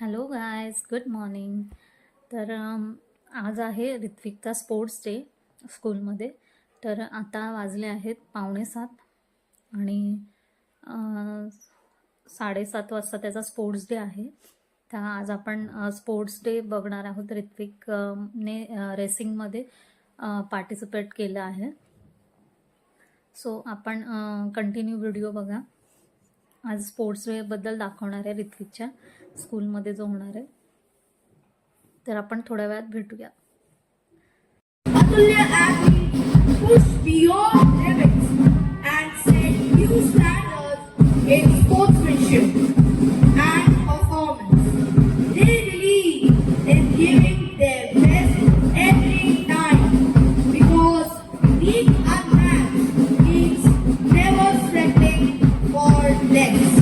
Hello guys, good morning. तर आज आहे ऋत्विकचा स्पोर्ट्स डे स्कूलमध्ये. तर आता वाजले आहेत 6:45 आणि 7:30 वाजता त्याचा स्पोर्ट्स डे आहे. तर आज आपण स्पोर्ट्स डे बघणार आहोत. ऋत्विक ने रेसिंगमध्ये पार्टिसिपेट केलं आहे. सो आपण कंटिन्यू व्हिडिओ बघा. आज स्पोर्ट्स डे बद्दल दाखवणार आहे ऋत्विकच्या स्कूलमध्ये जो होणार आहे. तर आपण थोड्या वेळात भेटूया. Atulya athletes push beyond limits and set new standards in sportsmanship and performance. They believe in giving their best every time because being unmatched means never settling for less.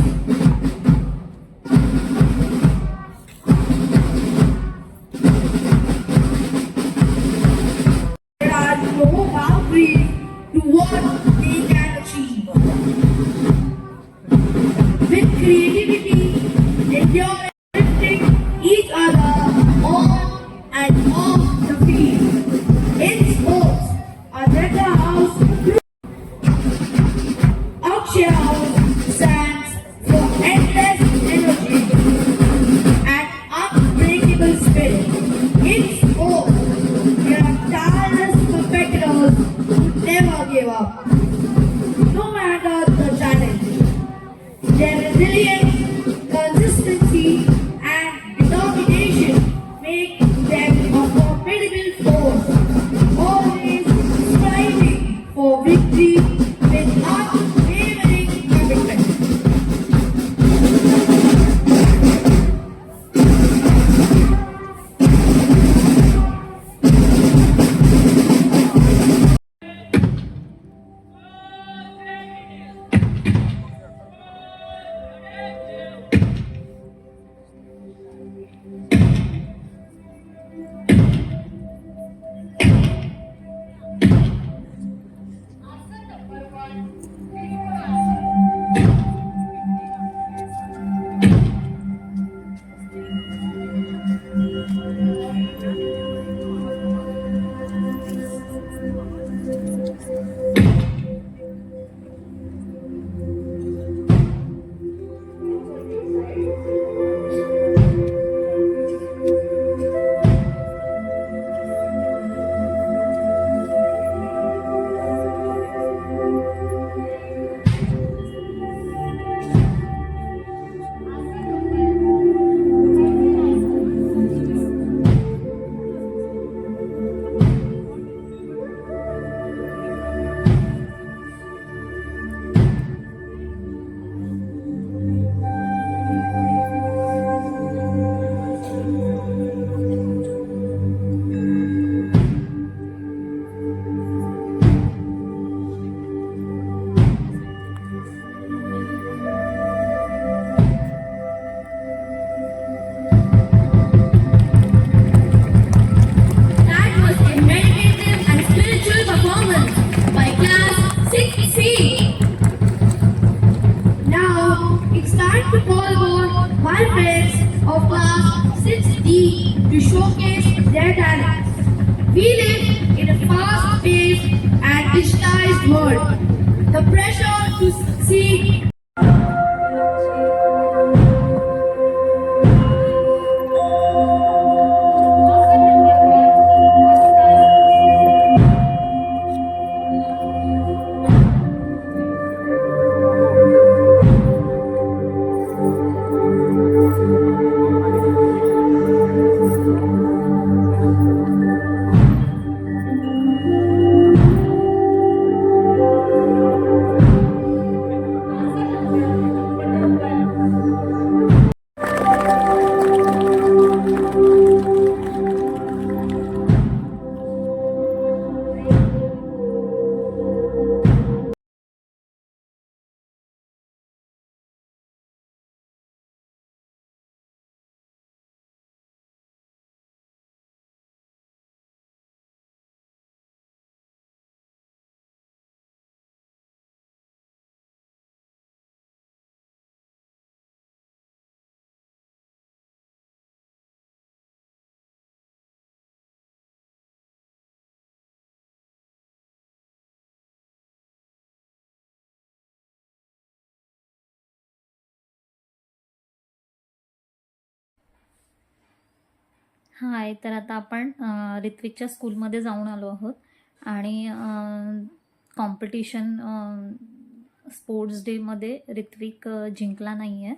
There are no boundaries to what they can achieve. With creativity, endurance, lifting each other on and off the field. In sports, a better house, Akshaya House stands for endless energy and unbreakable spirit. In sports, there are tireless competitors who never give up, no matter the challenge. Their resilience, consistency, and determination make them a formidable force, always striving for victory with unwavering commitment. That was a meditative and spiritual performance by Class 6C. Now it's time to call on my friends of Class 6D to showcase their talents. We live in a fast-paced and digitized world. The pressure to succeed हाय, तर आता आपण ऋत्विकच्या स्कूलमध्ये जाऊन आलो आहोत आणि competition sports डेमध्ये Ritwik जिंकला नाही आहे.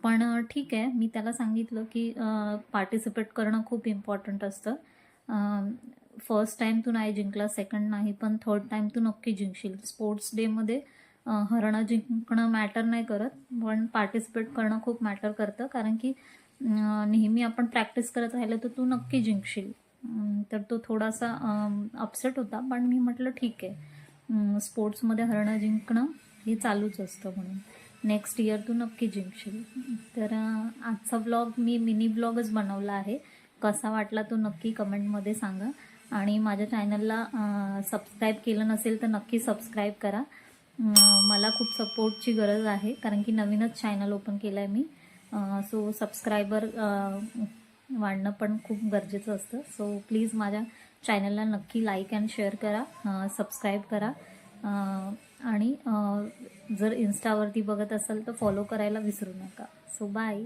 पण ठीक आहे, मी त्याला सांगितलं की पार्टिसिपेट करणं खूप इम्पॉर्टंट असतं. फर्स्ट टाईम तू नाही जिंकला, सेकंड नाही, पण थर्ड टाईम तू नक्की जिंकशील. स्पोर्ट्स डेमध्ये हरणं जिंकणं मॅटर नाही करत, पण पार्टिसिपेट करणं खूप मॅटर करतं. कारण की नेहमी आपण प्रॅक्टिस करत राहिलं तर तू नक्की जिंकशील. तर तो थोडासा अपसेट होता, पण मी म्हटलं ठीक आहे, स्पोर्ट्समध्ये हरणं जिंकणं हे चालूच असतं, म्हणून नेक्स्ट इयर तू नक्की जिंकशील. तर आजचा व्लॉग मी मिनी ब्लॉगच बनवला आहे. कसा वाटला तो नक्की कमेंटमध्ये सांगा. आणि माझ्या चॅनलला सबस्क्राईब केलं नसेल तर नक्की सबस्क्राईब करा. मला खूप सपोर्टची गरज आहे, कारण की नवीनच चॅनल ओपन केलं आहे मी. सो सबस्क्रायबर वाढणं पण खूप गरजेचं असतं. सो प्लीज माझ्या चॅनलला नक्की लाईक अँड शेअर करा, सबस्क्राईब करा. आणि जर इन्स्टावरती बघत असाल तर फॉलो करायला विसरू नका. सो बाय.